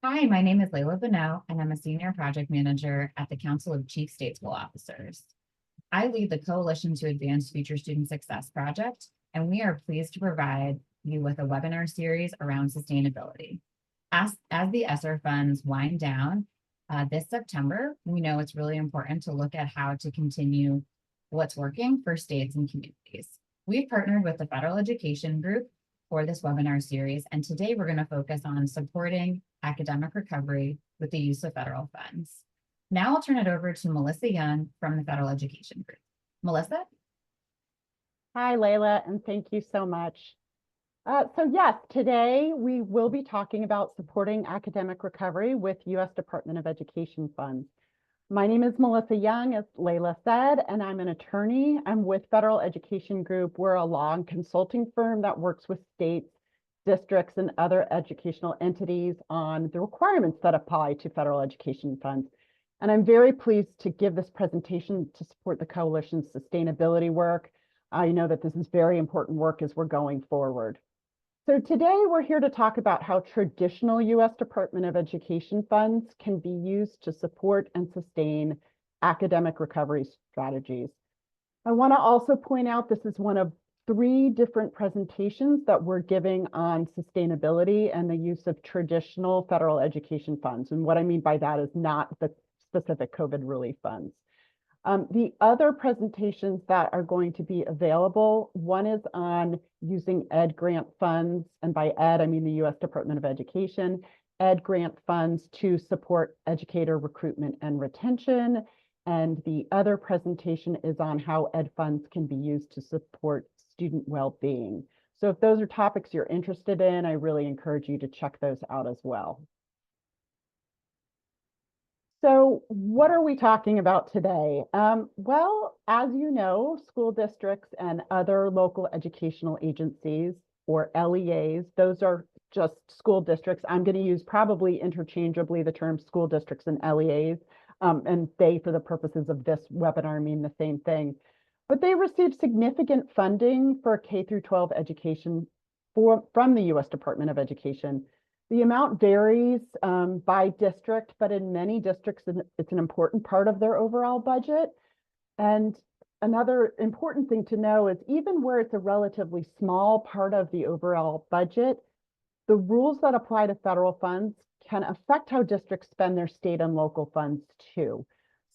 Hi, my name is Layla Bonneau, and I'm a senior project manager at the Council of Chief State School Officers. I lead the Coalition to Advance Future Student Success project, and we are pleased to provide you with a webinar series around sustainability. As the ESSER funds wind down this September, we know it's really important to look at how to continue what's working for states and communities. We've partnered with the Federal Education Group for this webinar series, and today we're going to focus on supporting academic recovery with the use of federal funds. Now I'll turn it over to Melissa Young from the Federal Education Group. Melissa? Hi, Layla, and thank you so much. So yes, today we will be talking about supporting academic recovery with U.S. Department of Education funds. My name is Melissa Young, as Layla said, and I'm an attorney. I'm with Federal Education Group. We're a law and consulting firm that works with states, districts, and other educational entities on the requirements that apply to federal education funds. And I'm very pleased to give this presentation to support the Coalition's sustainability work. I know that this is very important work as we're going forward. So today we're here to talk about how traditional U.S. Department of Education funds can be used to support and sustain academic recovery strategies. I want to also point out this is one of 3 different presentations that we're giving on sustainability and the use of traditional federal education funds. And what I mean by that is not the specific COVID relief funds. The other presentations that are going to be available, one is on using ED grant funds, and by ED, I mean the U.S. Department of Education, ED grant funds to support educator recruitment and retention. And the other presentation is on how ED funds can be used to support student well-being. So if those are topics you're interested in, I really encourage you to check those out as well. So what are we talking about today? Well, as you know, school districts and other local educational agencies, or LEAs, those are just school districts. I'm going to use probably interchangeably the term school districts and LEAs, and they, for the purposes of this webinar, mean the same thing. But they receive significant funding for K through 12 education from the U.S. Department of Education. The amount varies by district, but in many districts, it's an important part of their overall budget. And another important thing to know is even where it's a relatively small part of the overall budget, the rules that apply to federal funds can affect how districts spend their state and local funds too.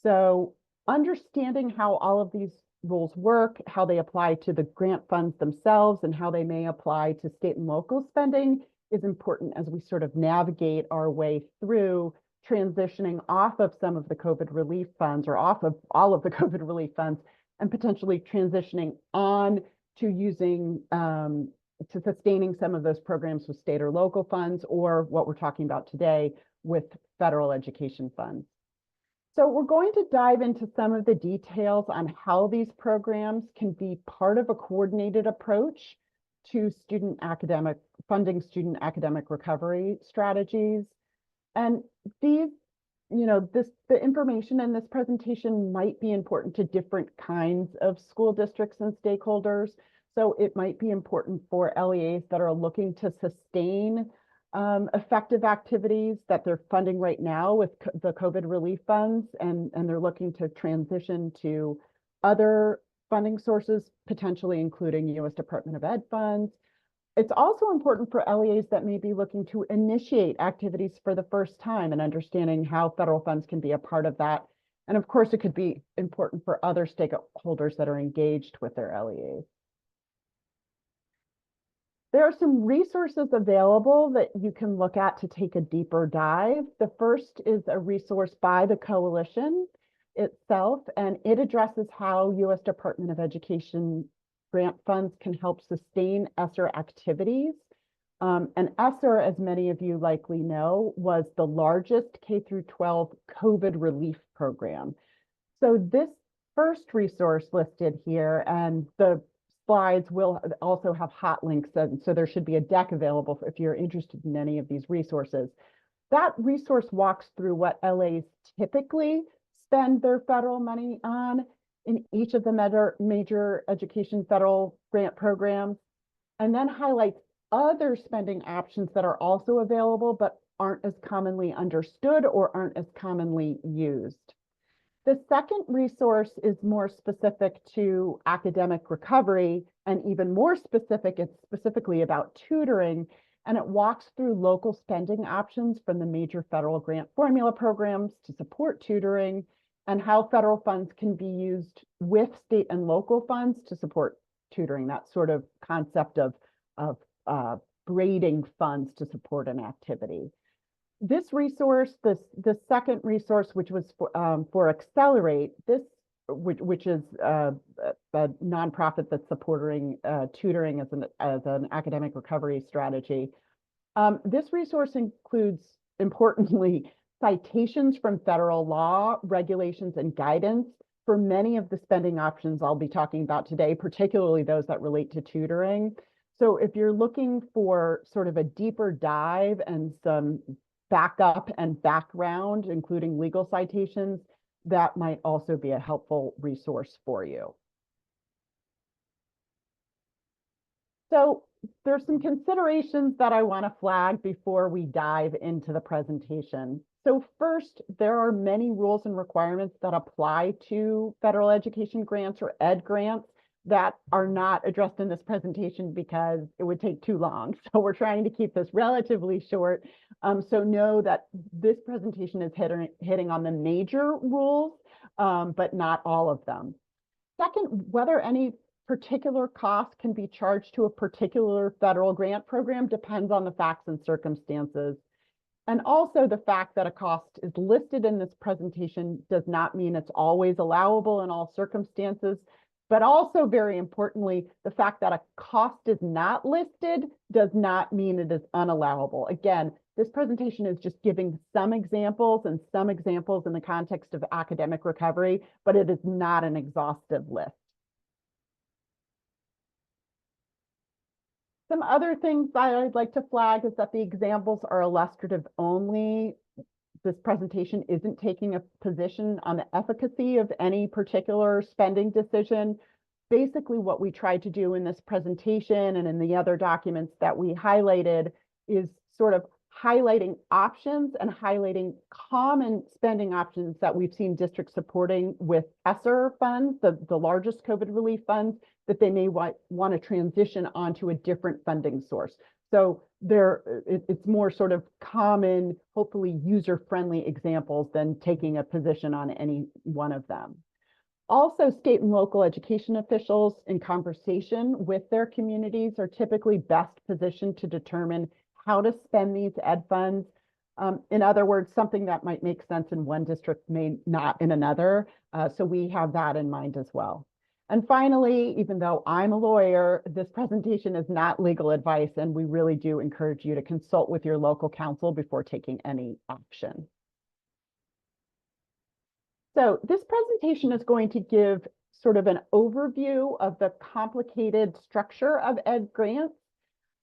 So understanding how all of these rules work, how they apply to the grant funds themselves, and how they may apply to state and local spending is important as we sort of navigate our way through transitioning off of some of the COVID relief funds, or off of all of the COVID relief funds, and potentially transitioning on to using to sustaining some of those programs with state or local funds, or what we're talking about today with federal education funds. So we're going to dive into some of the details on how these programs can be part of a coordinated approach to funding student academic recovery strategies. And these, the information in this presentation might be important to different kinds of school districts and stakeholders. So it might be important for LEAs that are looking to sustain effective activities that they're funding right now with the COVID relief funds, and they're looking to transition to other funding sources, potentially including U.S. Department of Ed funds. It's also important for LEAs that may be looking to initiate activities for the first time and understanding how federal funds can be a part of that. And of course, it could be important for other stakeholders that are engaged with their LEAs. There are some resources available that you can look at to take a deeper dive. The first is a resource by the Coalition itself, and it addresses how U.S. Department of Education grant funds can help sustain ESSER activities. And ESSER, as many of you likely know, was the largest K through 12 COVID relief program. So this first resource listed here, and the slides will also have hot links, so there should be a deck available if you're interested in any of these resources. That resource walks through what LAs typically spend their federal money on in each of the major education federal grant programs, and then highlights other spending options that are also available but aren't as commonly understood or aren't as commonly used. The second resource is more specific to academic recovery, and even more specific, it's specifically about tutoring, and it walks through local spending options from the major federal grant formula programs to support tutoring, and how federal funds can be used with state and local funds to support tutoring, that sort of concept of grading funds to support an activity. This resource, the second resource, which was for Accelerate, which is a nonprofit that's supporting tutoring as an academic recovery strategy. This resource includes, importantly, citations from federal law, regulations, and guidance for many of the spending options I'll be talking about today, particularly those that relate to tutoring. So if you're looking for sort of a deeper dive and some backup and background, including legal citations, that might also be a helpful resource for you. So there's some considerations that I want to flag before we dive into the presentation. So first, there are many rules and requirements that apply to federal education grants or ed grants that are not addressed in this presentation because it would take too long. So we're trying to keep this relatively short. So know that this presentation is hitting on the major rules, but not all of them. Second, whether any particular cost can be charged to a particular federal grant program depends on the facts and circumstances. And also the fact that a cost is listed in this presentation does not mean it's always allowable in all circumstances. But also, very importantly, the fact that a cost is not listed does not mean it is unallowable. Again, this presentation is just giving some examples and some examples in the context of academic recovery, but it is not an exhaustive list. Some other things I'd like to flag is that the examples are illustrative only. This presentation isn't taking a position on the efficacy of any particular spending decision. Basically, what we tried to do in this presentation and in the other documents that we highlighted is sort of highlighting options and highlighting common spending options that we've seen districts supporting with ESSER funds, the largest COVID relief funds, that they may want to transition onto a different funding source. So it's more sort of common, hopefully user-friendly examples than taking a position on any one of them. Also, state and local education officials in conversation with their communities are typically best positioned to determine how to spend these ed funds. In other words, something that might make sense in one district may not in another. So we have that in mind as well. And finally, even though I'm a lawyer, this presentation is not legal advice, and we really do encourage you to consult with your local counsel before taking any action. So this presentation is going to give sort of an overview of the complicated structure of ed grants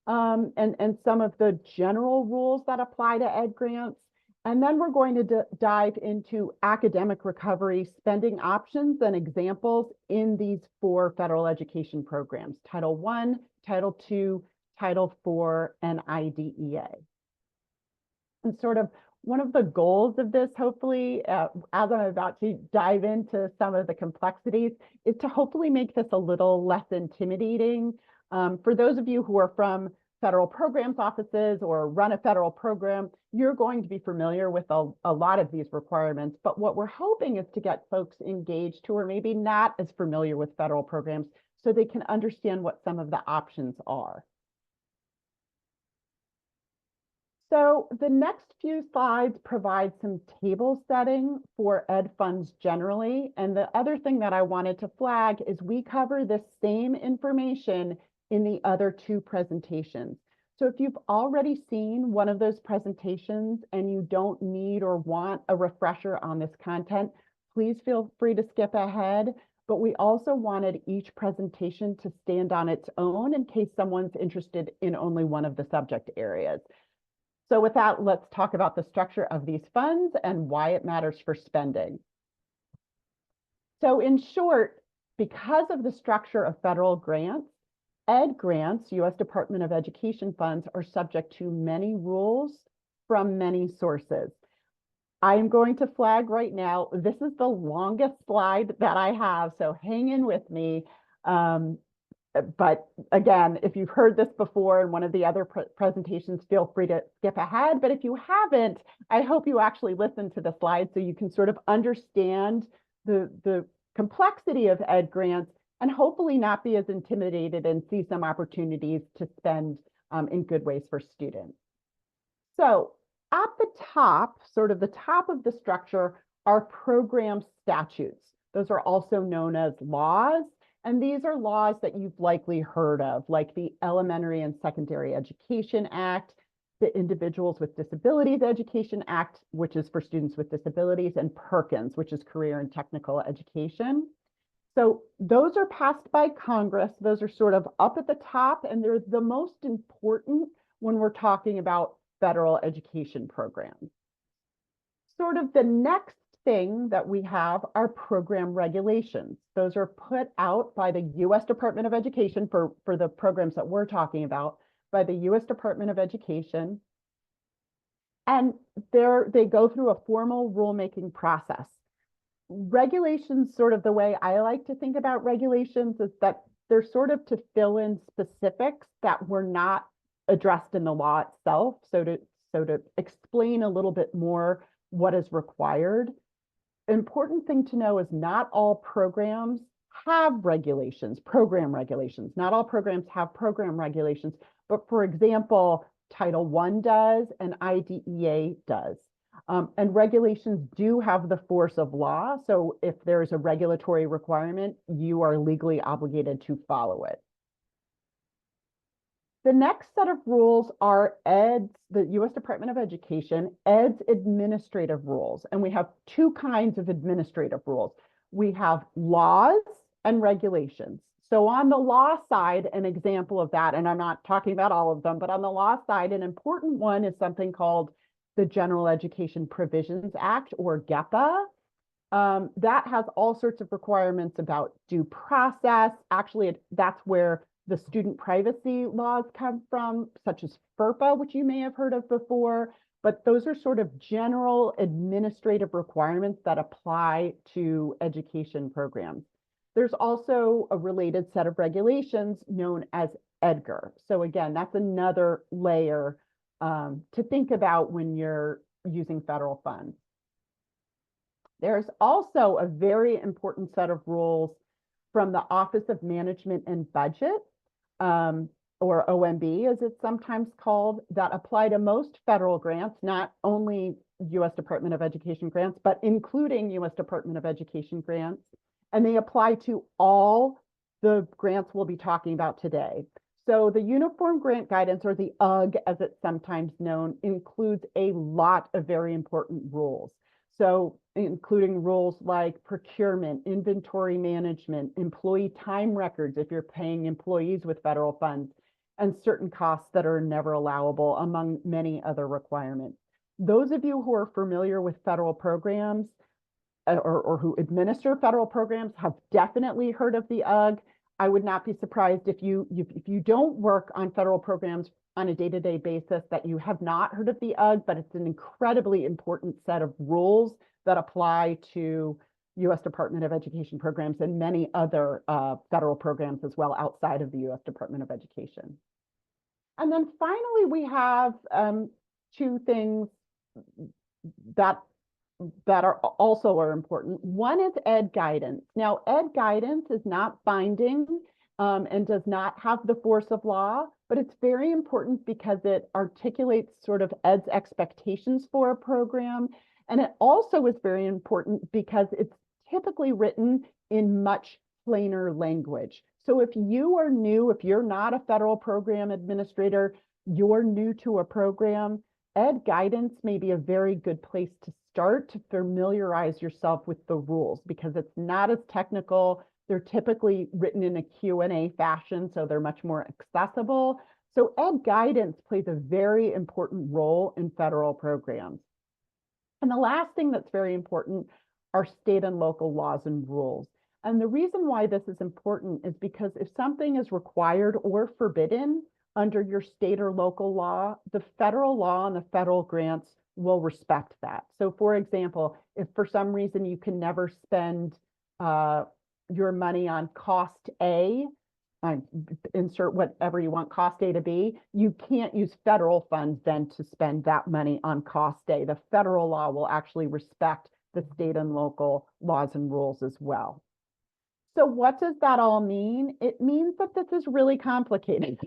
and some of the general rules that apply to ed grants. And then we're going to dive into academic recovery spending options and examples in these 4 federal education programs: Title I, Title II, Title IV, and IDEA. And sort of one of the goals of this, hopefully, as I'm about to dive into some of the complexities, is to hopefully make this a little less intimidating. For those of you who are from federal programs offices or run a federal program, you're going to be familiar with a lot of these requirements. But what we're hoping is to get folks engaged who are maybe not as familiar with federal programs so they can understand what some of the options are. So the next few slides provide some table setting for ed funds generally. And the other thing that I wanted to flag is we cover the same information in the other 2 presentations. So if you've already seen one of those presentations and you don't need or want a refresher on this content, please feel free to skip ahead. But we also wanted each presentation to stand on its own in case someone's interested in only one of the subject areas. So with that, let's talk about the structure of these funds and why it matters for spending. So in short, because of the structure of federal grants, Ed grants, U.S. Department of Education funds, are subject to many rules from many sources. I'm going to flag right now, this is the longest slide that I have, so hang in with me. But again, if you've heard this before in one of the other presentations, feel free to skip ahead. But if you haven't, I hope you actually listen to the slide so you can sort of understand the complexity of ed grants and hopefully not be as intimidated and see some opportunities to spend in good ways for students. So at the top, sort of the top of the structure, are program statutes. Those are also known as laws. And these are laws that you've likely heard of, like the Elementary and Secondary Education Act, the Individuals with Disabilities Education Act, which is for students with disabilities, and Perkins, which is Career and Technical Education. So those are passed by Congress. Those are sort of up at the top, and they're the most important when we're talking about federal education programs. Sort of the next thing that we have are program regulations. Those are put out by the U.S. Department of Education for the programs that we're talking about, by the U.S. Department of Education. And they go through a formal rulemaking process. Regulations, sort of the way I like to think about regulations, is that they're sort of to fill in specifics that were not addressed in the law itself. So to explain a little bit more what is required. Important thing to know is not all programs have regulations, program regulations. Not all programs have program regulations, but for example, Title I does and IDEA does. And regulations do have the force of law. So if there's a regulatory requirement, you are legally obligated to follow it. The next set of rules are the U.S. Department of Education, ED's administrative rules. And we have two kinds of administrative rules. We have laws and regulations. So on the law side, an example of that, and I'm not talking about all of them, but on the law side, an important one is something called the General Education Provisions Act, or GEPA. That has all sorts of requirements about due process. Actually, that's where the student privacy laws come from, such as FERPA, which you may have heard of before, but those are sort of general administrative requirements that apply to education programs. There's also a related set of regulations known as EDGAR. So again, that's another layer to think about when you're using federal funds. There's also a very important set of rules from the Office of Management and Budget, or OMB, as it's sometimes called, that apply to most federal grants, not only U.S. Department of Education grants, but including U.S. Department of Education grants. And they apply to all the grants we'll be talking about today. So the Uniform Grant Guidance, or the UGG, as it's sometimes known, includes a lot of very important rules. So including rules like procurement, inventory management, employee time records if you're paying employees with federal funds, and certain costs that are never allowable, among many other requirements. Those of you who are familiar with federal programs or who administer federal programs have definitely heard of the UGG. I would not be surprised if you don't work on federal programs on a day-to-day basis that you have not heard of the UGG, but it's an incredibly important set of rules that apply to U.S. Department of Education programs and many other federal programs as well outside of the U.S. Department of Education. And then finally, we have two things that are also important. One is ed guidance. Now, ed guidance is not binding and does not have the force of law, but it's very important because it articulates sort of ed's expectations for a program. And it also is very important because it's typically written in much plainer language. So if you are new, if you're not a federal program administrator, you're new to a program, ed guidance may be a very good place to start to familiarize yourself with the rules because it's not as technical. They're typically written in a Q&A fashion, so they're much more accessible. So ed guidance plays a very important role in federal programs. And the last thing that's very important are state and local laws and rules. And the reason why this is important is because if something is required or forbidden under your state or local law, the federal law and the federal grants will respect that. So for example, if for some reason you can never spend your money on cost A, insert whatever you want cost A to be, you can't use federal funds then to spend that money on cost A. The federal law will actually respect the state and local laws and rules as well. So what does that all mean? It means that this is really complicated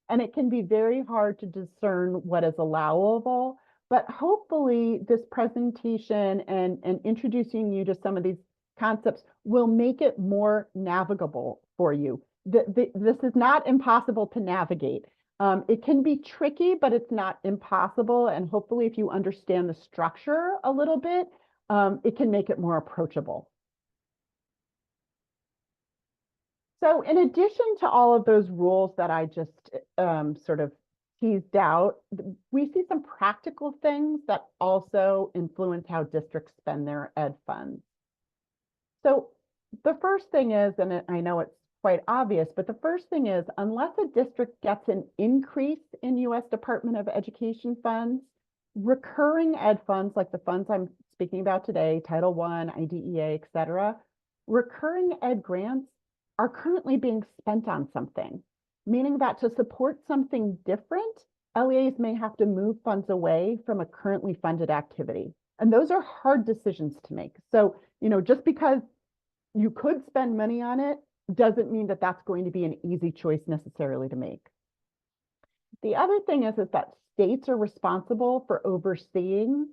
and it can be very hard to discern what is allowable, but hopefully this presentation and introducing you to some of these concepts will make it more navigable for you. This is not impossible to navigate. It can be tricky, but it's not impossible. And hopefully if you understand the structure a little bit, it can make it more approachable. So in addition to all of those rules that I just sort of teased out, we see some practical things that also influence how districts spend their ed funds. So the first thing is, and I know it's quite obvious, but the first thing is, unless a district gets an increase in U.S. Department of Education funds, recurring ed funds, like the funds I'm speaking about today, Title I, IDEA, et cetera, recurring ed grants are currently being spent on something, meaning that to support something different, LEAs may have to move funds away from a currently funded activity. And those are hard decisions to make. So, just because you could spend money on it doesn't mean that that's going to be an easy choice necessarily to make. The other thing is that states are responsible for overseeing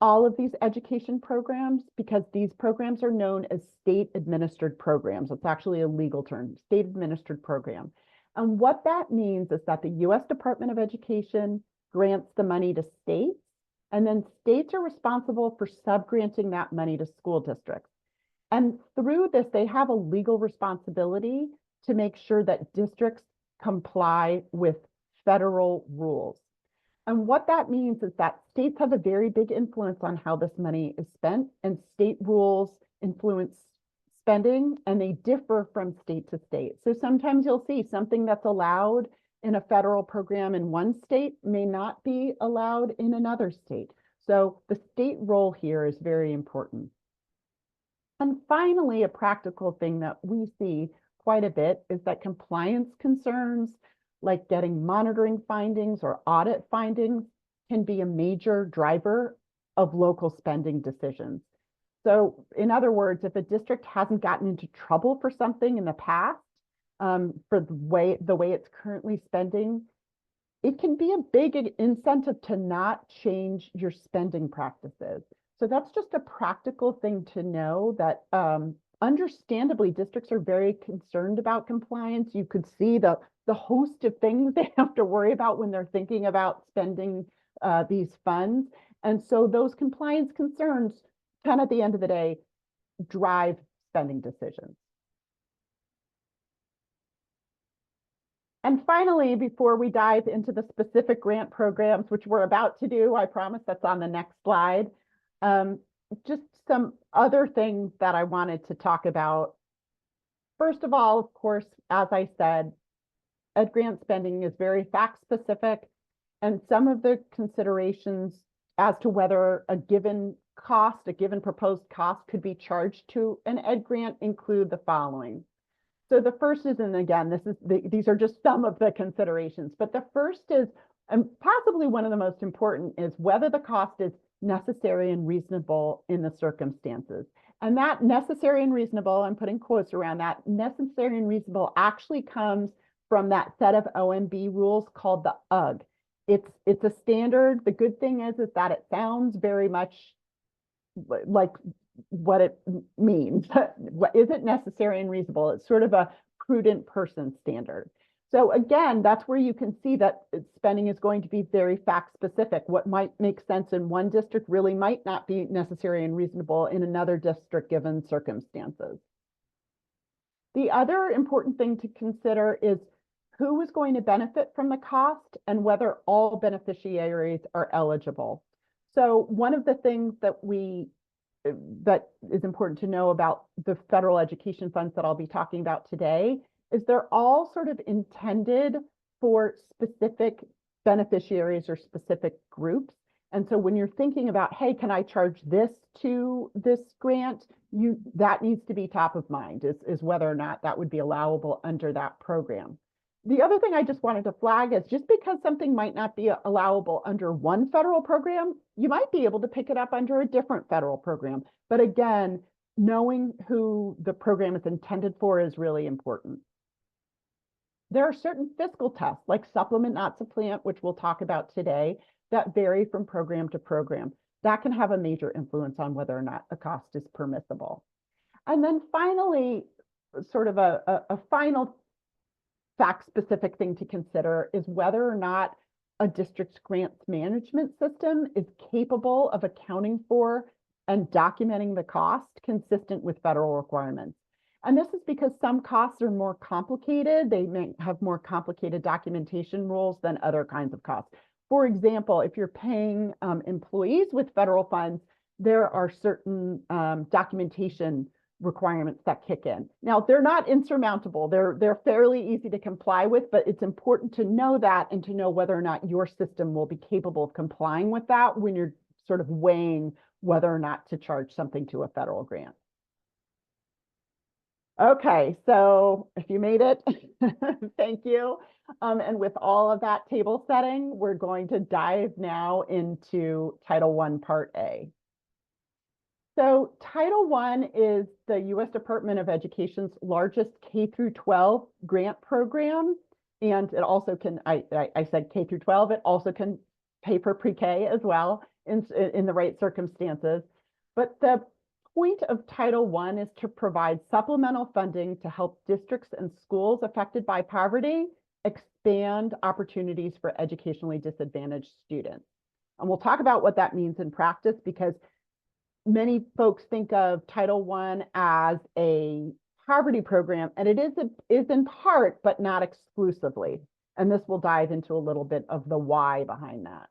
all of these education programs because these programs are known as state administered programs. It's actually a legal term, state administered program. And what that means is that the U.S. Department of Education grants the money to states, and then states are responsible for subgranting that money to school districts. And through this, they have a legal responsibility to make sure that districts comply with federal rules. And what that means is that states have a very big influence on how this money is spent, and state rules influence spending, and they differ from state to state. So sometimes you'll see something that's allowed in a federal program in one state may not be allowed in another state. So the state role here is very important. And finally, a practical thing that we see quite a bit is that compliance concerns, like getting monitoring findings or audit findings, can be a major driver of local spending decisions. So in other words, if a district hasn't gotten into trouble for something in the past, for the way it's currently spending, it can be a big incentive to not change your spending practices. So that's just a practical thing to know that understandably, districts are very concerned about compliance. You could see the host of things they have to worry about when they're thinking about spending these funds. And so those compliance concerns can, at the end of the day, drive spending decisions. And finally, before we dive into the specific grant programs, which we're about to do, I promise that's on the next slide, just some other things that I wanted to talk about. First of all, of course, as I said, ed grant spending is very fact specific, and some of the considerations as to whether a given cost, a given proposed cost could be charged to an ed grant include the following. So the first is, and again, these are just some of the considerations, but the first is, and possibly one of the most important, is whether the cost is necessary and reasonable in the circumstances. And that necessary and reasonable, I'm putting quotes around that, necessary and reasonable actually comes from that set of OMB rules called the UGG. It's a standard. The good thing is that it sounds very much like what it means. Is it necessary and reasonable? It's sort of a prudent person standard. So again, that's where you can see that spending is going to be very fact specific. What might make sense in one district really might not be necessary and reasonable in another district given circumstances. The other important thing to consider is who is going to benefit from the cost and whether all beneficiaries are eligible. So one of the things that we that is important to know about the federal education funds that I'll be talking about today is they're all sort of intended for specific beneficiaries or specific groups. And so when you're thinking about, hey, can I charge this to this grant? That needs to be top of mind is whether or not that would be allowable under that program. The other thing I just wanted to flag is just because something might not be allowable under one federal program, you might be able to pick it up under a different federal program. But again, knowing who the program is intended for is really important. There are certain fiscal tests like supplement, not supplant, which we'll talk about today, that vary from program to program. That can have a major influence on whether or not a cost is permissible. And then finally, sort of a final fact-specific thing to consider is whether or not a district's grants management system is capable of accounting for and documenting the cost consistent with federal requirements. And this is because some costs are more complicated. They may have more complicated documentation rules than other kinds of costs. For example, if you're paying employees with federal funds, there are certain documentation requirements that kick in. Now, they're not insurmountable. They're fairly easy to comply with, but it's important to know that and to know whether or not your system will be capable of complying with that when you're sort of weighing whether or not to charge something to a federal grant. Okay, so if you made it, thank you. And with all of that table setting, we're going to dive now into Title I, Part A. So Title I is the U.S. Department of Education's largest K through 12 grant program. And it also can, I said K through 12, it also can pay for pre-K as well in the right circumstances. But the point of Title I is to provide supplemental funding to help districts and schools affected by poverty expand opportunities for educationally disadvantaged students. And we'll talk about what that means in practice, because many folks think of Title I as a poverty program, and it is in part, but not exclusively. And this will dive into a little bit of the why behind that.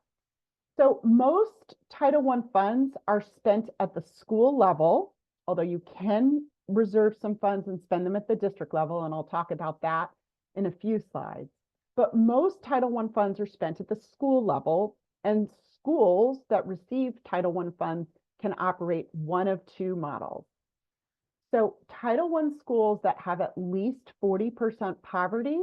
So most Title I funds are spent at the school level, although you can reserve some funds and spend them at the district level, and I'll talk about that in a few slides. But most Title I funds are spent at the school level, and schools that receive Title I funds can operate one of two models. So Title I schools that have at least 40% poverty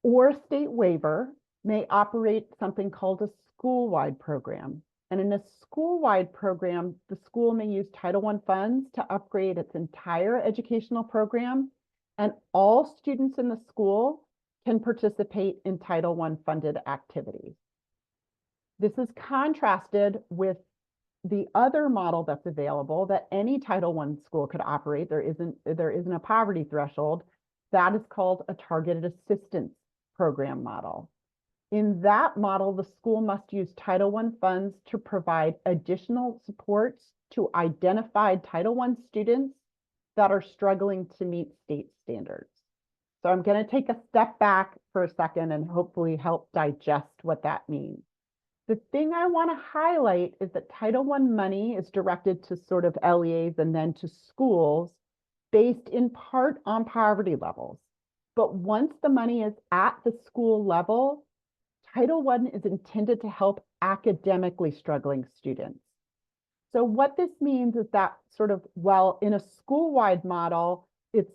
or a state waiver may operate something called a school-wide program. And in a school-wide program, the school may use Title I funds to upgrade its entire educational program, and all students in the school can participate in Title I funded activities. This is contrasted with the other model that's available that any Title I school could operate. There isn't a poverty threshold. That is called a targeted assistance program model. In that model, the school must use Title I funds to provide additional supports to identified Title I students that are struggling to meet state standards. So I'm going to take a step back for a second and hopefully help digest what that means. The thing I want to highlight is that Title I money is directed to sort of LEAs and then to schools based in part on poverty levels. But once the money is at the school level, Title I is intended to help academically struggling students. So what this means is that sort of, while in a school-wide model, it's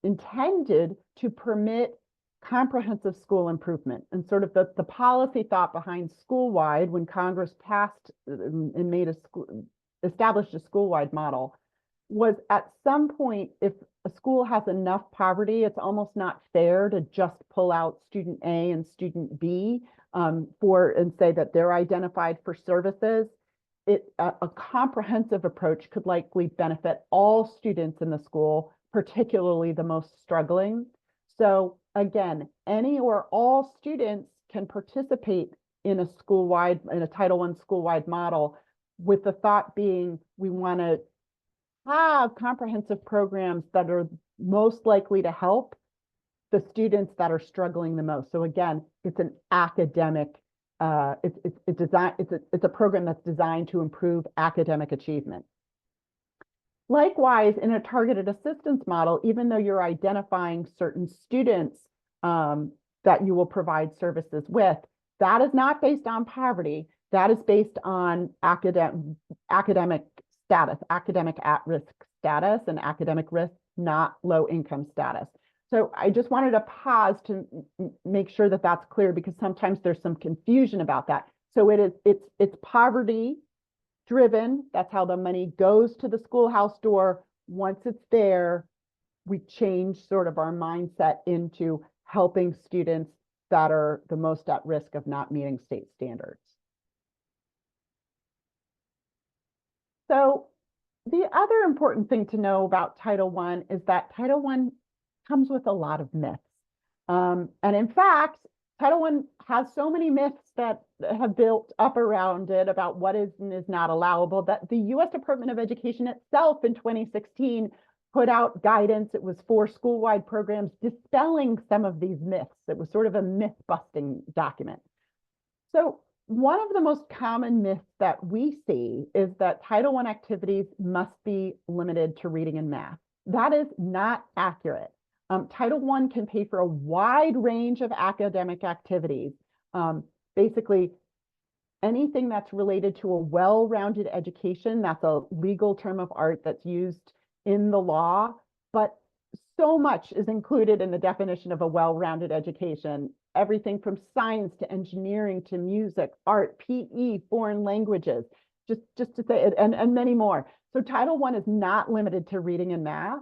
intended to permit comprehensive school improvement. And sort of the policy thought behind school-wide, when Congress passed and established a school-wide model, was at some point, if a school has enough poverty, it's almost not fair to just pull out student A and student B and say that they're identified for services. A comprehensive approach could likely benefit all students in the school, particularly the most struggling. So again, any or all students can participate in a Title I school-wide model, with the thought being we want to have comprehensive programs that are most likely to help the students that are struggling the most. So again, it's an academic It's a program that's designed to improve academic achievement. Likewise, in a targeted assistance model, even though you're identifying certain students that you will provide services with, that is not based on poverty. That is based on academic status, academic at-risk status, and academic risk, not low income status. So I just wanted to pause to make sure that that's clear, because sometimes there's some confusion about that. So it's poverty driven. That's how the money goes to the schoolhouse door. Once it's there, we change sort of our mindset into helping students that are the most at risk of not meeting state standards. So the other important thing to know about Title I is that Title I comes with a lot of myths. And in fact, Title I has so many myths that have built up around it about what is and is not allowable that the U.S. Department of Education itself in 2016 put out guidance. It was for school-wide programs dispelling some of these myths. It was sort of a myth-busting document. So one of the most common myths that we see is that Title I activities must be limited to reading and math. That is not accurate. Title I can pay for a wide range of academic activities. Basically, anything that's related to a well-rounded education, that's a legal term of art that's used in the law, but so much is included in the definition of a well-rounded education. Everything from science to engineering to music, art, PE, foreign languages, just to say it, and many more. So Title I is not limited to reading and math.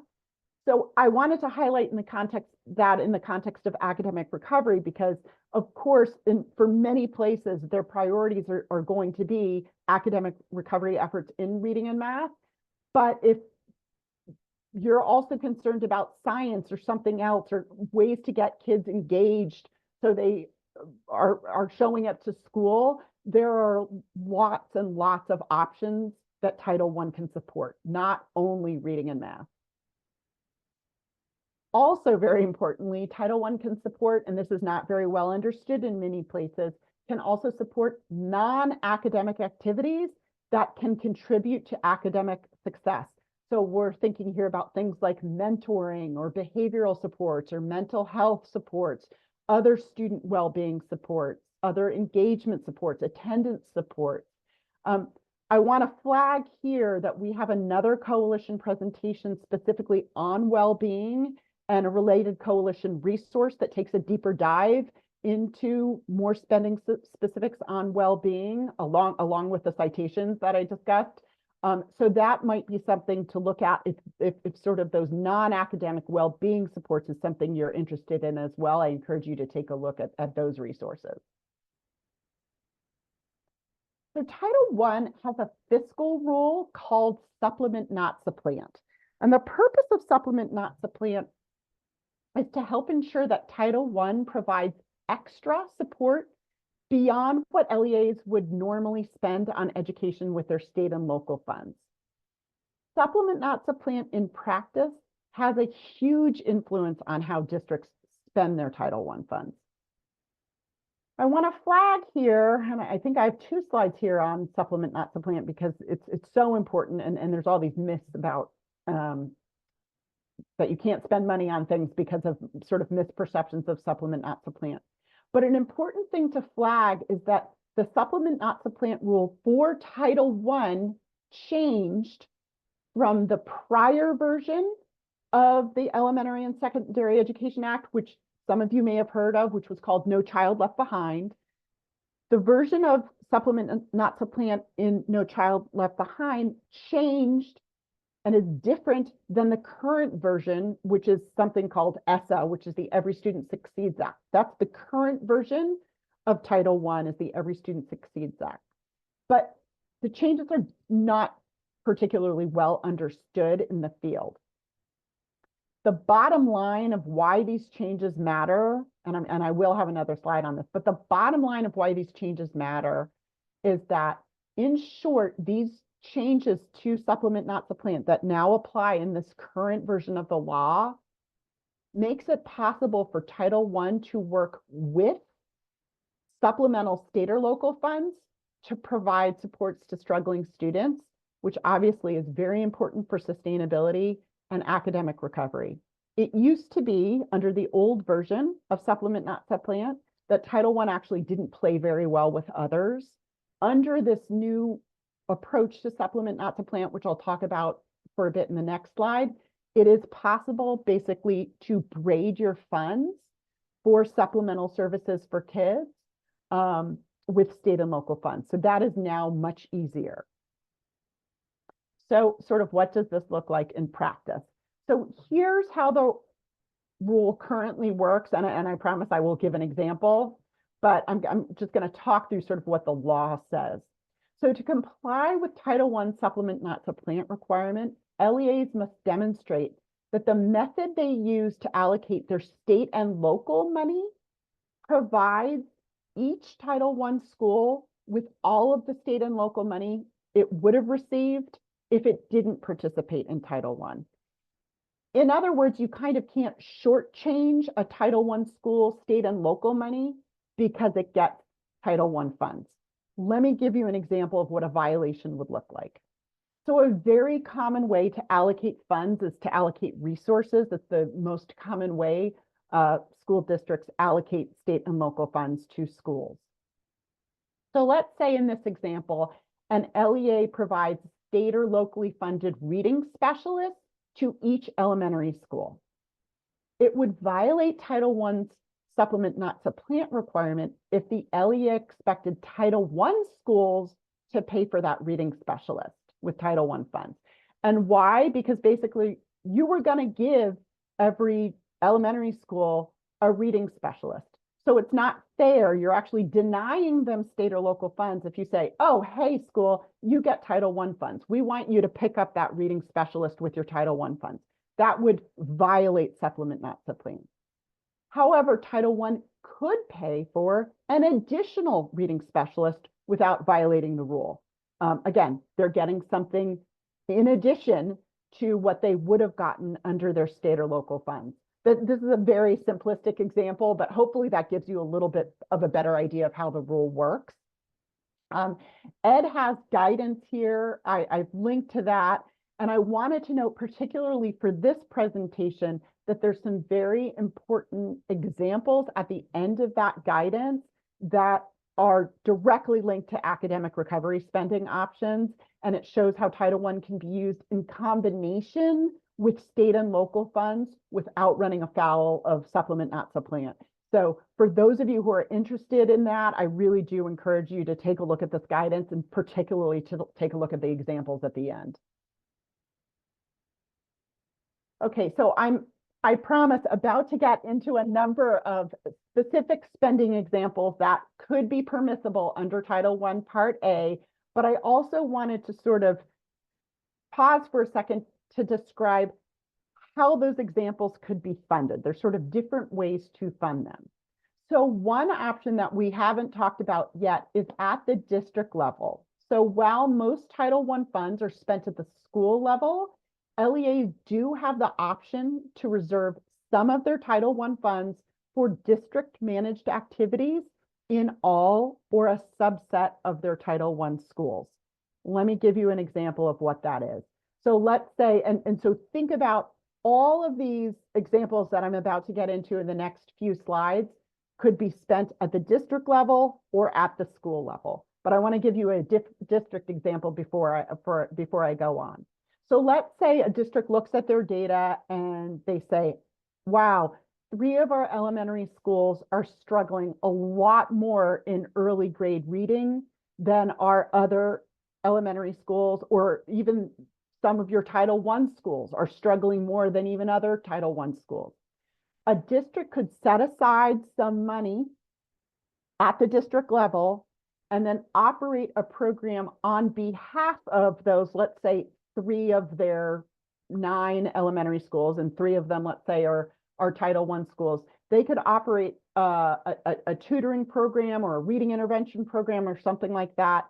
So I wanted to highlight in the context of academic recovery, because of course, for many places, their priorities are going to be academic recovery efforts in reading and math. But if you're also concerned about science or something else, or ways to get kids engaged so they are showing up to school, there are lots and lots of options that Title I can support, not only reading and math. Also, very importantly, Title I can support, and this is not very well understood in many places, can also support non-academic activities that can contribute to academic success. So we're thinking here about things like mentoring or behavioral supports or mental health supports, other student well-being supports, other engagement supports, attendance supports. I want to flag here that we have another coalition presentation specifically on well-being, and a related coalition resource that takes a deeper dive into more spending specifics on well-being, along with the citations that I discussed. So that might be something to look at if sort of those non-academic well-being supports is something you're interested in as well. I encourage you to take a look at those resources. So Title I has a fiscal rule called supplement, not supplant. And the purpose of supplement, not supplant is to help ensure that Title I provides extra support beyond what LEAs would normally spend on education with their state and local funds. Supplement, not supplant in practice has a huge influence on how districts spend their Title I funds. I want to flag here, and I think I have 2 slides here on supplement, not supplant, because it's so important, and there's all these myths about that you can't spend money on things because of sort of misperceptions of supplement, not supplant. But an important thing to flag is that the supplement, not supplant rule for Title I changed from the prior version of the Elementary and Secondary Education Act, which some of you may have heard of, which was called No Child Left Behind. The version of supplement, not supplant in No Child Left Behind changed and is different than the current version, which is something called ESSER, which is the Every Student Succeeds Act. That's the current version of Title I, is the Every Student Succeeds Act. But the changes are not particularly well understood in the field. The bottom line of why these changes matter, and I will have another slide on this, but the bottom line of why these changes matter is that, in short, these changes to supplement, not supplant, that now apply in this current version of the law makes it possible for Title I to work with supplemental state or local funds to provide supports to struggling students, which obviously is very important for sustainability and academic recovery. It used to be, under the old version of supplement not supplant, that Title I actually didn't play very well with others. Under this new approach to supplement not supplant, which I'll talk about for a bit in the next slide, it is possible basically to braid your funds for supplemental services for kids with state and local funds. So that is now much easier. So sort of what does this look like in practice? So here's how the rule currently works, and I promise I will give an example, but I'm just going to talk through sort of what the law says. So to comply with Title I supplement not supplant requirement, LEAs must demonstrate that the method they use to allocate their state and local money provides each Title I school with all of the state and local money it would have received if it didn't participate in Title I. In other words, you kind of can't shortchange a Title I school state and local money because it gets Title I funds. Let me give you an example of what a violation would look like. So a very common way to allocate funds is to allocate resources. That's the most common way school districts allocate state and local funds to schools. So let's say in this example, an LEA provides state or locally funded reading specialists to each elementary school. It would violate Title I's supplement not supplant requirement if the LEA expected Title I schools to pay for that reading specialist with Title I funds. And why? Because basically you were going to give every elementary school a reading specialist. So it's not fair. You're actually denying them state or local funds if you say, oh, hey, school, you get Title I funds. We want you to pick up that reading specialist with your Title I funds. That would violate supplement not supplant. However, Title I could pay for an additional reading specialist without violating the rule. Again, they're getting something in addition to what they would have gotten under their state or local funds. This is a very simplistic example, but hopefully that gives you a little bit of a better idea of how the rule works. Ed has guidance here. I've linked to that. And I wanted to note, particularly for this presentation, that there's some very important examples at the end of that guidance that are directly linked to academic recovery spending options. And it shows how Title I can be used in combination with state and local funds without running afoul of supplement not supplant. So for those of you who are interested in that, I really do encourage you to take a look at this guidance and particularly to take a look at the examples at the end. Okay, so I promise, about to get into a number of specific spending examples that could be permissible under Title I Part A, but I also wanted to sort of pause for a second to describe how those examples could be funded. There's sort of different ways to fund them. So one option that we haven't talked about yet is at the district level. So while most Title I funds are spent at the school level, LEAs do have the option to reserve some of their Title I funds for district managed activities in all or a subset of their Title I schools. Let me give you an example of what that is. So let's say, and so think about all of these examples that I'm about to get into in the next few slides could be spent at the district level or at the school level. But I want to give you a district example before I go on. So let's say a district looks at their data and they say, wow, 3 of our elementary schools are struggling a lot more in early grade reading than our other elementary schools, or even some of your Title I schools are struggling more than even other Title I schools. A district could set aside some money at the district level and then operate a program on behalf of those, let's say, 3 of their 9 elementary schools, and 3 of them, let's say, are Title I schools. They could operate a tutoring program or a reading intervention program or something like that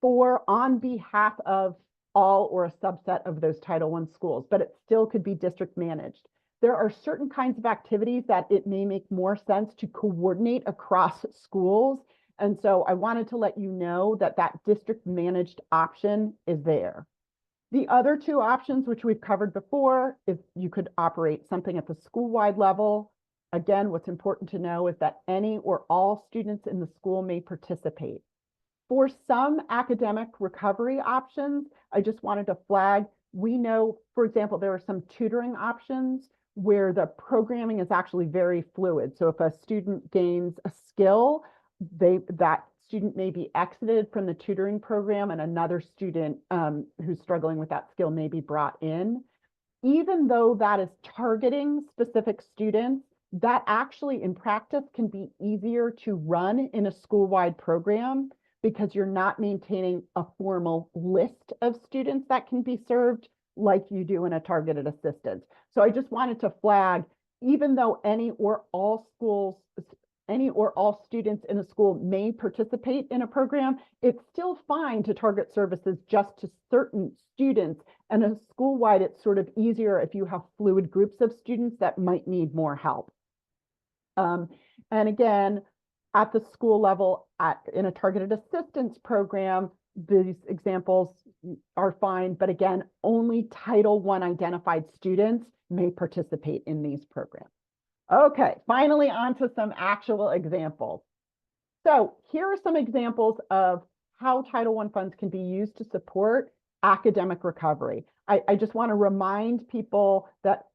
on behalf of all or a subset of those Title I schools, but it still could be district managed. there are certain kinds of activities that it may make more sense to coordinate across schools. And so I wanted to let you know that that district managed option is there. The other two options, which we've covered before, is you could operate something at the school-wide level. Again, what's important to know is that any or all students in the school may participate. For some academic recovery options, I just wanted to flag, we know, for example, there are some tutoring options where the programming is actually very fluid. So if a student gains a skill, that student may be exited from the tutoring program and another student who's struggling with that skill may be brought in. Even though that is targeting specific students, that actually in practice can be easier to run in a school-wide program because you're not maintaining a formal list of students that can be served like you do in a targeted assistance. So I just wanted to flag, even though any or all students in a school may participate in a program, it's still fine to target services just to certain students. And a school-wide, it's sort of easier if you have fluid groups of students that might need more help. And again, at the school level, in a targeted assistance program, these examples are fine, but again, only Title I identified students may participate in these programs. Okay, finally on to some actual examples. So here are some examples of how Title I funds can be used to support academic recovery. I just want to remind people that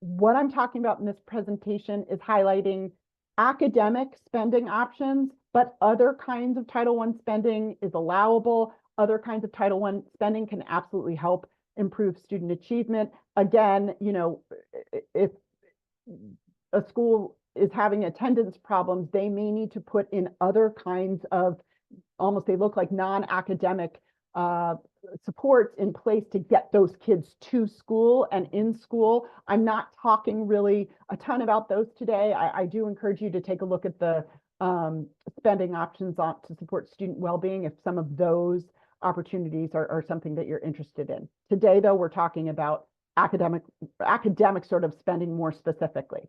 what I'm talking about in this presentation is highlighting academic spending options, but other kinds of Title I spending is allowable. Other kinds of Title I spending can absolutely help improve student achievement. Again, you know, if a school is having attendance problems, they may need to put in other kinds of they look like non-academic supports in place to get those kids to school and in school. I'm not talking really a ton about those today. I do encourage you to take a look at the spending options to support student well-being if some of those opportunities are something that you're interested in. Today, though, we're talking about academic sort of spending more specifically.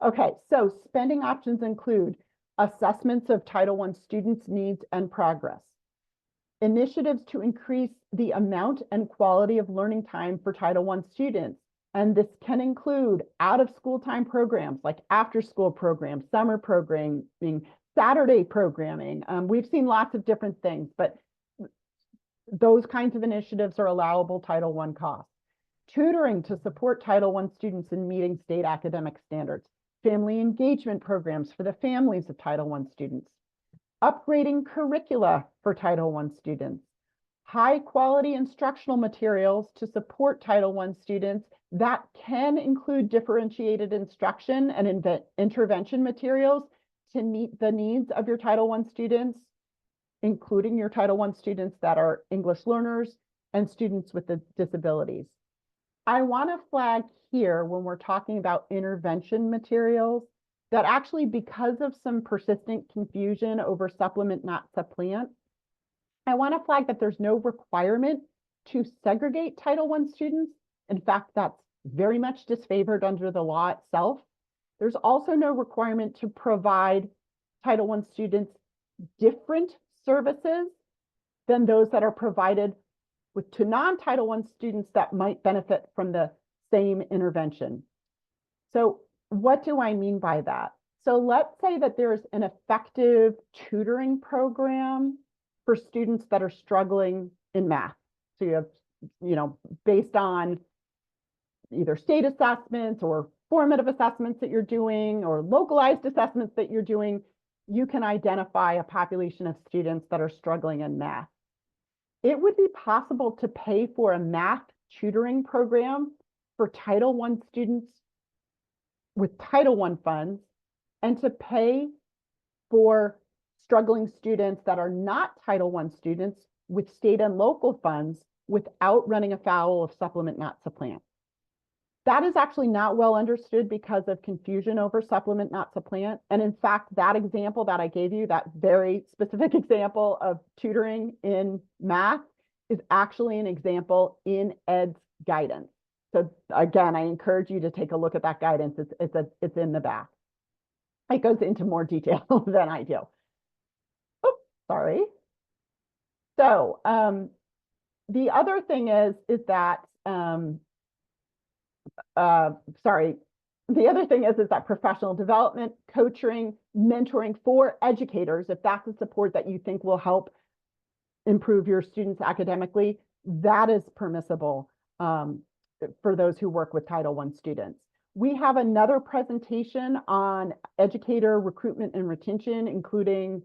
Okay, so spending options include assessments of Title I students' needs and progress, initiatives to increase the amount and quality of learning time for Title I students. And this can include out-of-school time programs like after-school programs, summer programming, Saturday programming. We've seen lots of different things, but those kinds of initiatives are allowable Title I costs. Tutoring to support Title I students in meeting state academic standards. Family engagement programs for the families of Title I students. Upgrading curricula for Title I students. High quality instructional materials to support Title I students that can include differentiated instruction and intervention materials to meet the needs of your Title I students, including your Title I students that are English learners and students with disabilities. I want to flag here when we're talking about intervention materials that actually, because of some persistent confusion over supplement, not supplant, I want to flag that there's no requirement to segregate Title I students. In fact, that's very much disfavored under the law itself. There's also no requirement to provide Title I students different services than those that are provided to non-Title I students that might benefit from the same intervention. So what do I mean by that? So let's say that there's an effective tutoring program for students that are struggling in math. So you have, based on either state assessments or formative assessments that you're doing or localized assessments that you're doing, you can identify a population of students that are struggling in math. It would be possible to pay for a math tutoring program for Title I students with Title I funds and to pay for struggling students that are not Title I students with state and local funds without running afoul of supplement, not supplant. That is actually not well understood because of confusion over supplement, not supplant. And in fact, that example that I gave you, that very specific example of tutoring in math, is actually an example in ED's guidance. So again, I encourage you to take a look at that guidance. It's in the back. It goes into more detail than I do. Oh, sorry. So the other thing is that sorry. The other thing is that professional development, coaching, mentoring for educators, if that's a support that you think will help improve your students academically, that is permissible for those who work with Title I students. We have another presentation on educator recruitment and retention, including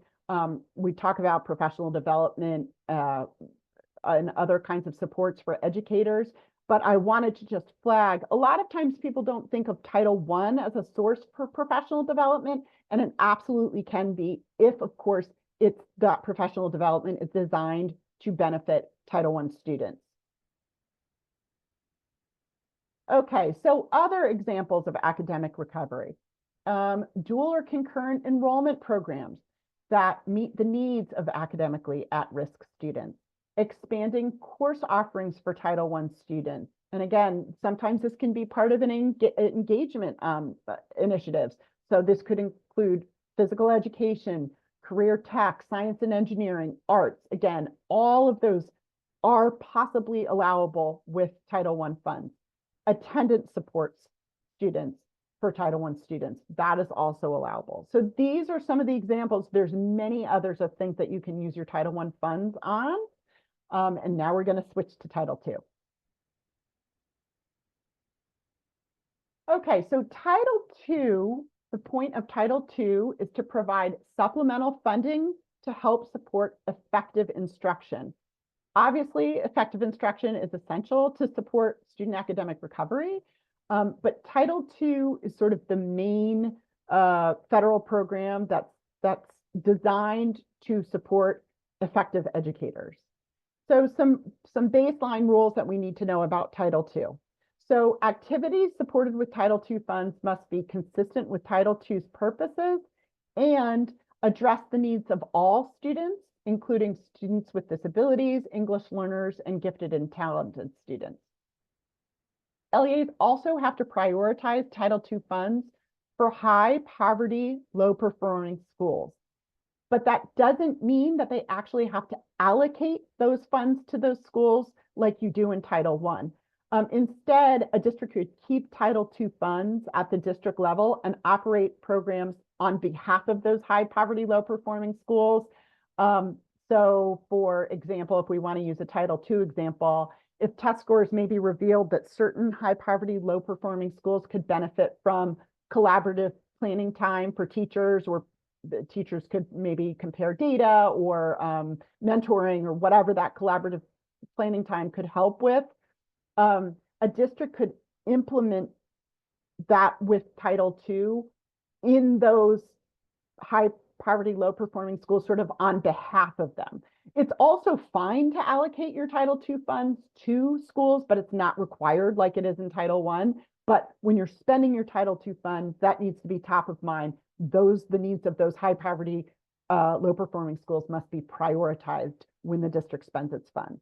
we talk about professional development and other kinds of supports for educators. But I wanted to just flag, a lot of times people don't think of Title I as a source for professional development, and it absolutely can be if, of course, it's that professional development is designed to benefit Title I students. Okay, so other examples of academic recovery. Dual or concurrent enrollment programs that meet the needs of academically at-risk students. Expanding course offerings for Title I students. And again, sometimes this can be part of an engagement initiatives. So this could include physical education, career tech, science and engineering, arts. Again, all of those are possibly allowable with Title I funds. Attendance supports students for Title I students. That is also allowable. So these are some of the examples. There's many others of things that you can use your Title I funds on. And now we're going to switch to Title II. Okay, so Title II, the point of Title II is to provide supplemental funding to help support effective instruction. Obviously, effective instruction is essential to support student academic recovery, but Title II is sort of the main federal program that's designed to support effective educators. So some baseline rules that we need to know about Title II. So activities supported with Title II funds must be consistent with Title II's purposes and address the needs of all students, including students with disabilities, English learners, and gifted and talented students. LEAs also have to prioritize Title II funds for high poverty, low performing schools. But that doesn't mean that they actually have to allocate those funds to those schools like you do in Title I. Instead, a district could keep Title II funds at the district level and operate programs on behalf of those high poverty, low performing schools. So for example, if we want to use a Title II example, if test scores may be revealed that certain high poverty, low performing schools could benefit from collaborative planning time for teachers, or the teachers could maybe compare data or mentoring or whatever that collaborative planning time could help with. A district could implement that with Title II in those high poverty, low performing schools sort of on behalf of them. It's also fine to allocate your Title II funds to schools, but it's not required like it is in Title I. But when you're spending your Title II funds, that needs to be top of mind. The needs of those high poverty, low performing schools must be prioritized when the district spends its funds.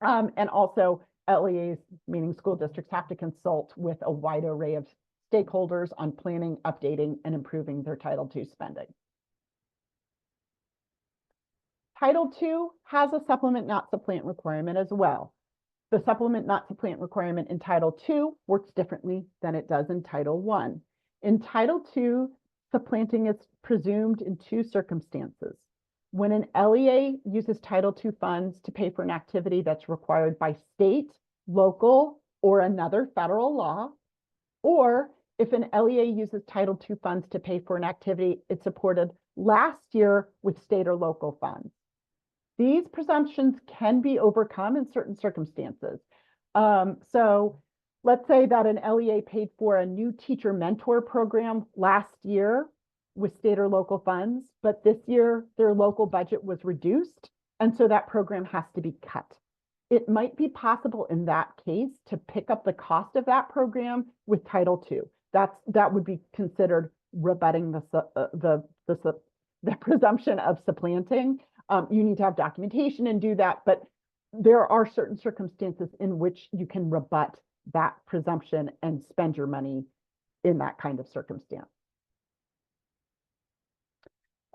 And also LEAs, meaning school districts, have to consult with a wide array of stakeholders on planning, updating, and improving their Title II spending. Title II has a supplement not supplant requirement as well. The supplement not supplant requirement in Title II works differently than it does in Title I. In Title II, supplanting is presumed in two circumstances. When an LEA uses Title II funds to pay for an activity that's required by state, local, or another federal law, or if an LEA uses Title II funds to pay for an activity it supported last year with state or local funds. These presumptions can be overcome in certain circumstances. So let's say that an LEA paid for a new teacher mentor program last year with state or local funds, but this year their local budget was reduced, and so that program has to be cut. It might be possible in that case to pick up the cost of that program with Title II. That would be considered rebutting the presumption of supplanting. You need to have documentation and do that, but there are certain circumstances in which you can rebut that presumption and spend your money in that kind of circumstance.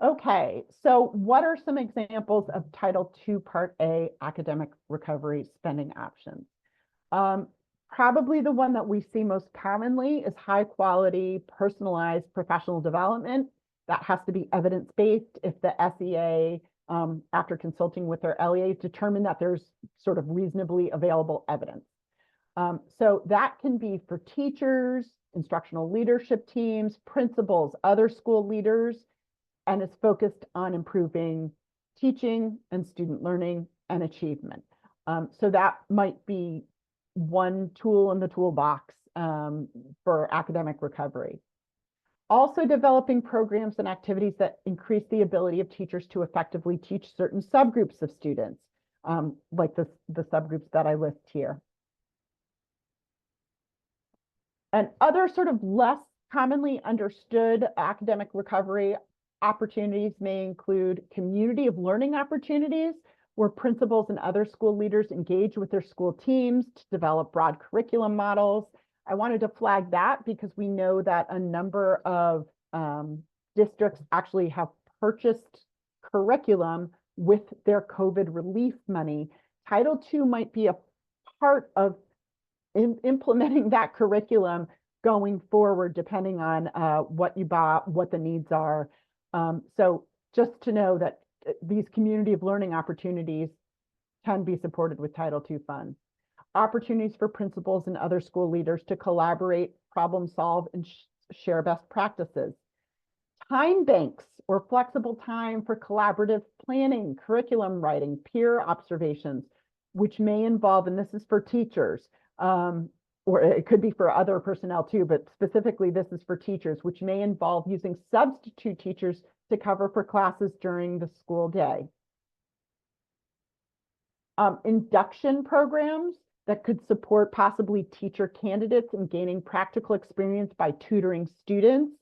Okay, so what are some examples of Title II Part A academic recovery spending options? Probably the one that we see most commonly is high quality, personalized professional development. That has to be evidence-based if the SEA, after consulting with their LEAs, determine that there's sort of reasonably available evidence. So that can be for teachers, instructional leadership teams, principals, other school leaders, and is focused on improving teaching and student learning and achievement. So that might be one tool in the toolbox for academic recovery. Also developing programs and activities that increase the ability of teachers to effectively teach certain subgroups of students, like the subgroups that I list here. And other sort of less commonly understood academic recovery opportunities may include community of learning opportunities, where principals and other school leaders engage with their school teams to develop broad curriculum models. I wanted to flag that because we know that a number of districts actually have purchased curriculum with their COVID relief money. Title II might be a part of implementing that curriculum going forward, depending on what you bought, what the needs are. So just to know that these community of learning opportunities can be supported with Title II funds. Opportunities for principals and other school leaders to collaborate, problem solve, and share best practices. Time banks or flexible time for collaborative planning, curriculum writing, peer observations, which may involve, and this is for teachers, or it could be for other personnel too, but specifically this is for teachers, which may involve using substitute teachers to cover for classes during the school day. Induction programs that could support possibly teacher candidates in gaining practical experience by tutoring students,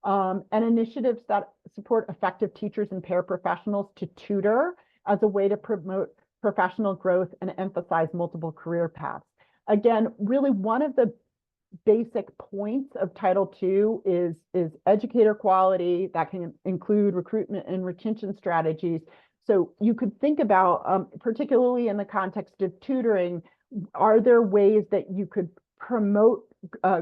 and initiatives that support effective teachers and paraprofessionals to tutor as a way to promote professional growth and emphasize multiple career paths. Again, really one of the basic points of Title II is educator quality that can include recruitment and retention strategies. So you could think about, particularly in the context of tutoring, are there ways that you could promote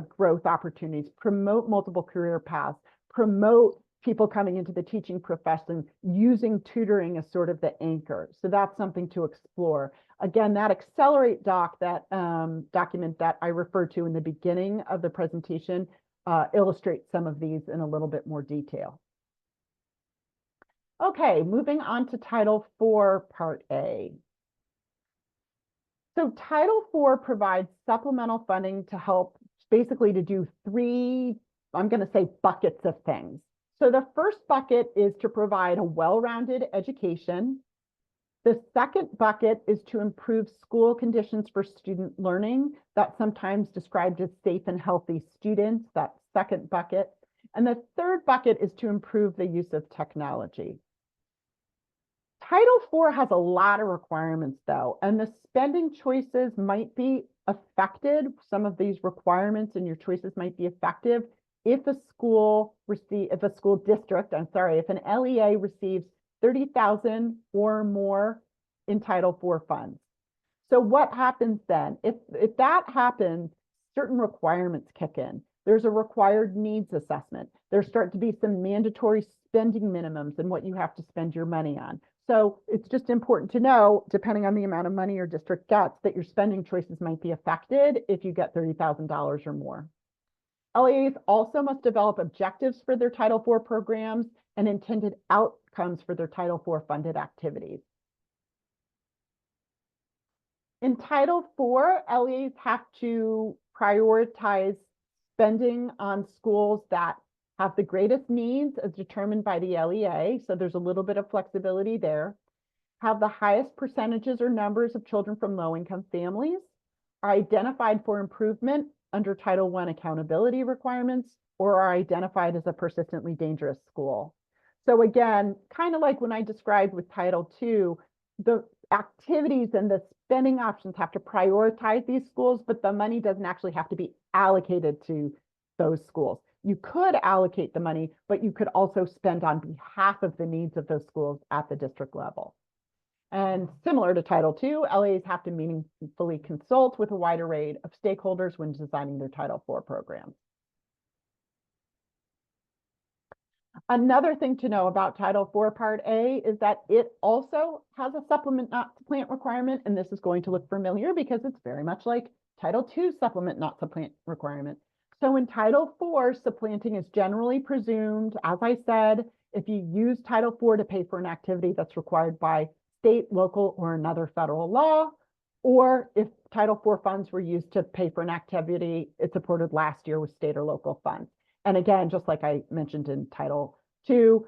growth opportunities, promote multiple career paths, promote people coming into the teaching profession using tutoring as sort of the anchor? So that's something to explore. Again, that Accelerate document that I referred to in the beginning of the presentation illustrates some of these in a little bit more detail. Okay, moving on to Title IV, Part A. So Title IV provides supplemental funding to help basically to do three, I'm going to say buckets of things. So the first bucket is to provide a well-rounded education. The second bucket is to improve school conditions for student learning. That's sometimes described as safe and healthy students, that second bucket. And the third bucket is to improve the use of technology. Title IV has a lot of requirements though, and the spending choices might be affected. Some of these requirements and your choices might be effective if a school district, if an LEA receives 30,000 or more in Title IV funds. So what happens then? If that happens, certain requirements kick in. There's a required needs assessment. There start to be some mandatory spending minimums and what you have to spend your money on. So it's just important to know, depending on the amount of money your district gets, that your spending choices might be affected if you get $30,000 or more. LEAs also must develop objectives for their Title IV programs and intended outcomes for their Title IV funded activities. In Title IV, LEAs have to prioritize spending on schools that have the greatest needs as determined by the LEA, so there's a little bit of flexibility there, have the highest percentages or numbers of children from low-income families, are identified for improvement under Title I accountability requirements, or are identified as a persistently dangerous school. So again, kind of like when I described with Title II, the activities and the spending options have to prioritize these schools, but the money doesn't actually have to be allocated to those schools. You could allocate the money, but you could also spend on behalf of the needs of those schools at the district level. And similar to Title II, LEAs have to meaningfully consult with a wide array of stakeholders when designing their Title IV programs. Another thing to know about Title IV Part A is that it also has a supplement not supplant requirement, and this is going to look familiar because it's very much like Title II supplement not supplant requirement. So in Title IV, supplanting is generally presumed. As I said, if you use Title IV to pay for an activity that's required by state, local, or another federal law, or if Title IV funds were used to pay for an activity it supported last year with state or local funds. And again, just like I mentioned in Title II,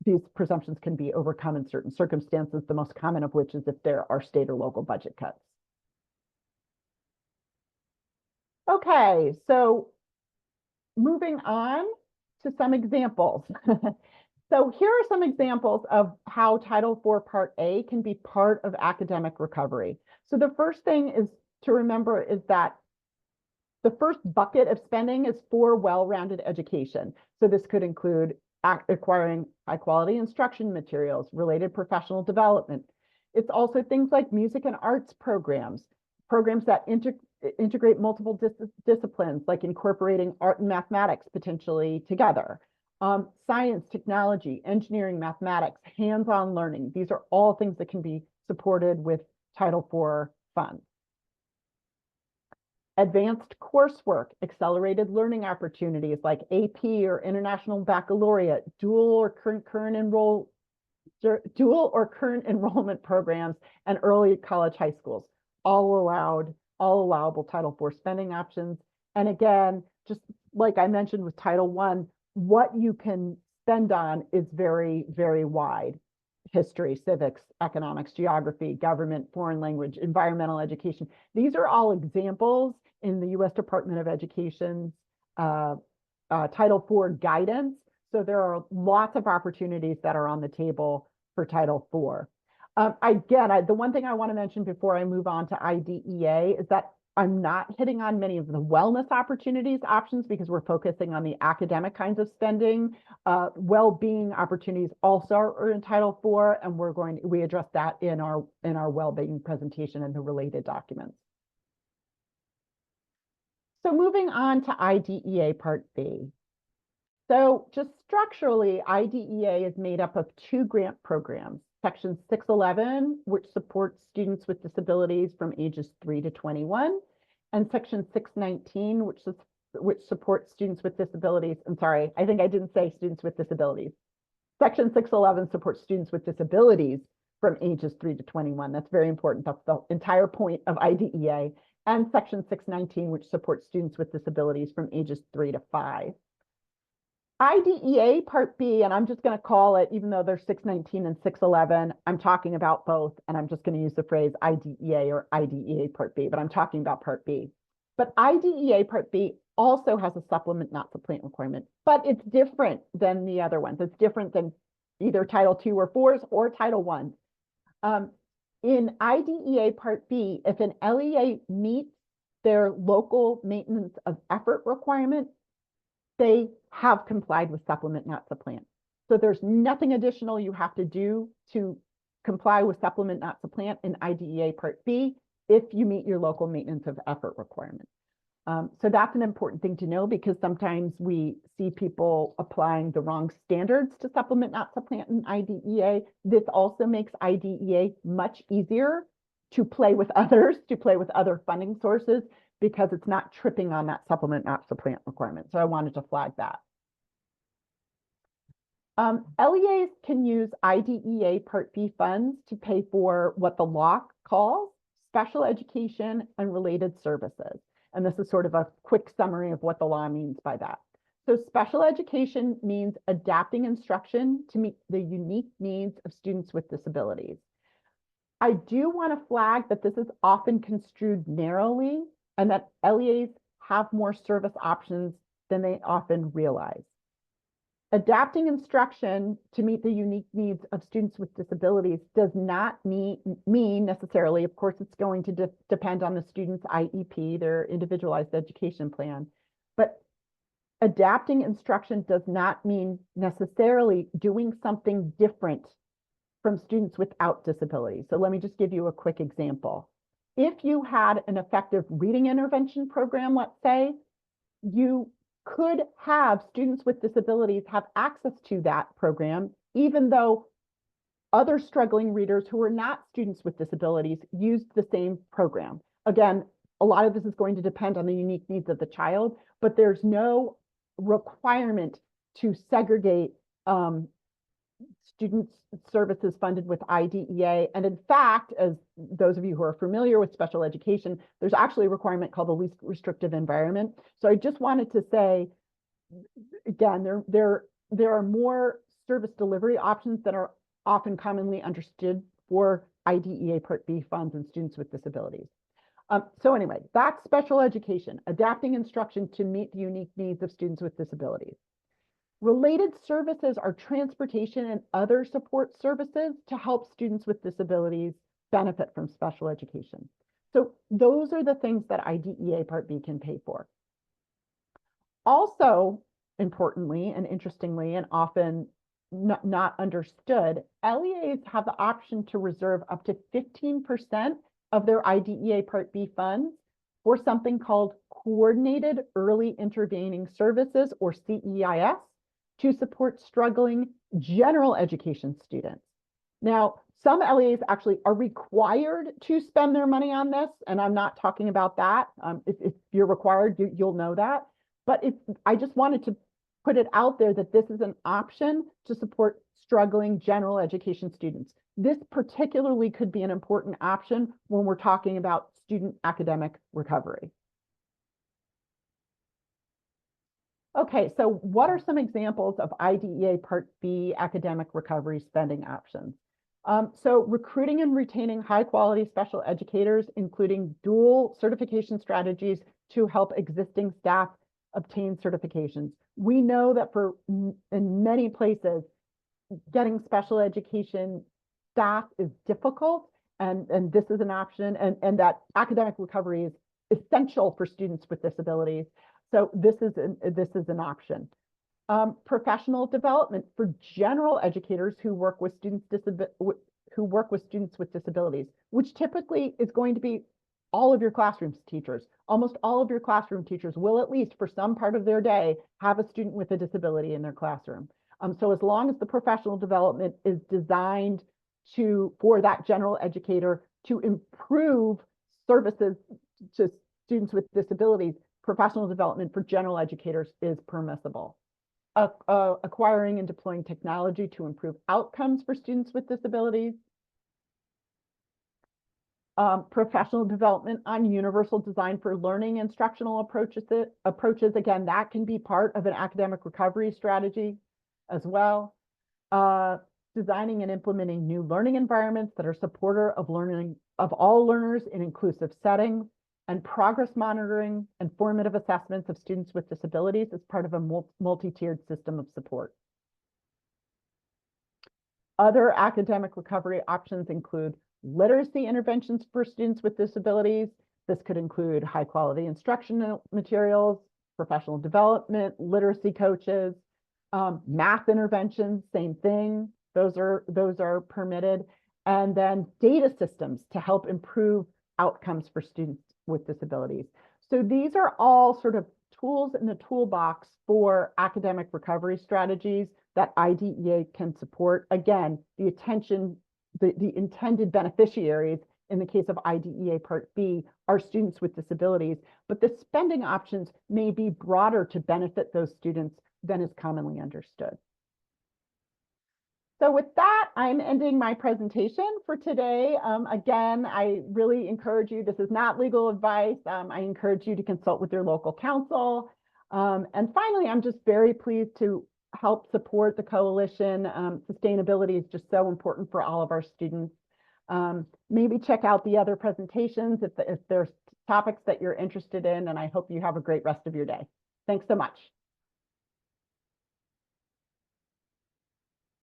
these presumptions can be overcome in certain circumstances, the most common of which is if there are state or local budget cuts. Okay, so moving on to some examples. So here are some examples of how Title IV Part A can be part of academic recovery. So the first thing is to remember is that the first bucket of spending is for well-rounded education. So this could include acquiring high-quality instruction materials, related professional development. It's also things like music and arts programs, programs that integrate multiple disciplines, like incorporating art and mathematics potentially together. Science, technology, engineering, mathematics, hands-on learning. These are all things that can be supported with Title IV funds. Advanced coursework, accelerated learning opportunities like AP or International Baccalaureate, dual or current enrollment programs, and early college high schools, all allowable Title IV spending options. And again, just like I mentioned with Title I, what you can spend on is very, very wide. History, civics, economics, geography, government, foreign language, environmental education. These are all examples in the U.S. Department of Education's Title IV guidance. So there are lots of opportunities that are on the table for Title IV. The one thing I want to mention before I move on to IDEA is that I'm not hitting on many of the wellness options because we're focusing on the academic kinds of spending. Well-being opportunities also are in Title IV, and we address that in our well-being presentation and the related documents. So moving on to IDEA Part B. So just structurally, IDEA is made up of two grant programs. Section 611, which supports students with disabilities from ages 3 to 21, and Section 619, which supports students with disabilities. I'm sorry, I think I didn't say students with disabilities. Section 611 supports students with disabilities from ages 3 to 21. That's very important. That's the entire point of IDEA. And Section 619, which supports students with disabilities from ages 3 to 5. IDEA Part B, and I'm just going to call it, even though there's 619 and 611, I'm talking about both, and I'm just going to use the phrase IDEA or IDEA Part B, but I'm talking about Part B. But IDEA Part B also has a supplement not supplant requirement, but it's different than the other ones. It's different than either Title II or IVs or Title I. In IDEA Part B, if an LEA meets their local maintenance of effort requirement, they have complied with supplement not supplant. So there's nothing additional you have to do to comply with supplement not supplant in IDEA Part B if you meet your local maintenance of effort requirement. So that's an important thing to know because sometimes we see people applying the wrong standards to supplement not supplant in IDEA. This also makes IDEA much easier to play with others, to play with other funding sources, because it's not tripping on that supplement not supplant requirement. So I wanted to flag that. LEAs can use IDEA Part B funds to pay for what the law calls special education and related services. And this is sort of a quick summary of what the law means by that. So special education means adapting instruction to meet the unique needs of students with disabilities. I do want to flag that this is often construed narrowly and that LEAs have more service options than they often realize. Adapting instruction to meet the unique needs of students with disabilities does not mean necessarily, of course, it's going to depend on the student's IEP, their individualized education plan, but adapting instruction does not mean necessarily doing something different from students without disabilities. So let me just give you a quick example. If you had an effective reading intervention program, let's say, you could have students with disabilities have access to that program, even though other struggling readers who are not students with disabilities used the same program. Again, a lot of this is going to depend on the unique needs of the child, but there's no requirement to segregate student services funded with IDEA. And in fact, as those of you who are familiar with special education, there's actually a requirement called the least restrictive environment. So I just wanted to say, again, there are more service delivery options that are often commonly understood for IDEA Part B funds and students with disabilities. So anyway, that's special education, adapting instruction to meet the unique needs of students with disabilities. Related services are transportation and other support services to help students with disabilities benefit from special education. So those are the things that IDEA Part B can pay for. Also, importantly and interestingly, and often not understood, LEAs have the option to reserve up to 15% of their IDEA Part B funds for something called Coordinated Early Intervening Services, or CEIS, to support struggling general education students. Now, some LEAs actually are required to spend their money on this, and I'm not talking about that. If you're required, you'll know that. But I just wanted to put it out there that this is an option to support struggling general education students. This particularly could be an important option when we're talking about student academic recovery. Okay, so what are some examples of IDEA Part B academic recovery spending options? So recruiting and retaining high quality special educators, including dual certification strategies to help existing staff obtain certifications. We know that in many places, getting special education staff is difficult, and this is an option, and that academic recovery is essential for students with disabilities. So this is an option. Professional development for general educators who work with students with disabilities, which typically is going to be all of your classroom teachers. Almost all of your classroom teachers will, at least for some part of their day, have a student with a disability in their classroom. So as long as the professional development is designed for that general educator to improve services to students with disabilities, professional development for general educators is permissible. Acquiring and deploying technology to improve outcomes for students with disabilities. Professional development on universal design for learning instructional approaches. Again, that can be part of an academic recovery strategy as well. Designing and implementing new learning environments that are supportive of learning of all learners in inclusive settings, and progress monitoring and formative assessments of students with disabilities as part of a multi-tiered system of support. Other academic recovery options include literacy interventions for students with disabilities. This could include high quality instructional materials, professional development, literacy coaches, math interventions, same thing. Those are permitted. And then data systems to help improve outcomes for students with disabilities. So these are all sort of tools in the toolbox for academic recovery strategies that IDEA can support. Again, the intended beneficiaries in the case of IDEA Part B are students with disabilities, but the spending options may be broader to benefit those students than is commonly understood. So with that, I'm ending my presentation for today. Again, I really encourage you, this is not legal advice. I encourage you to consult with your local council. And finally, I'm just very pleased to help support the coalition. Sustainability is just so important for all of our students. Maybe check out the other presentations if there's topics that you're interested in, and I hope you have a great rest of your day. Thanks so much.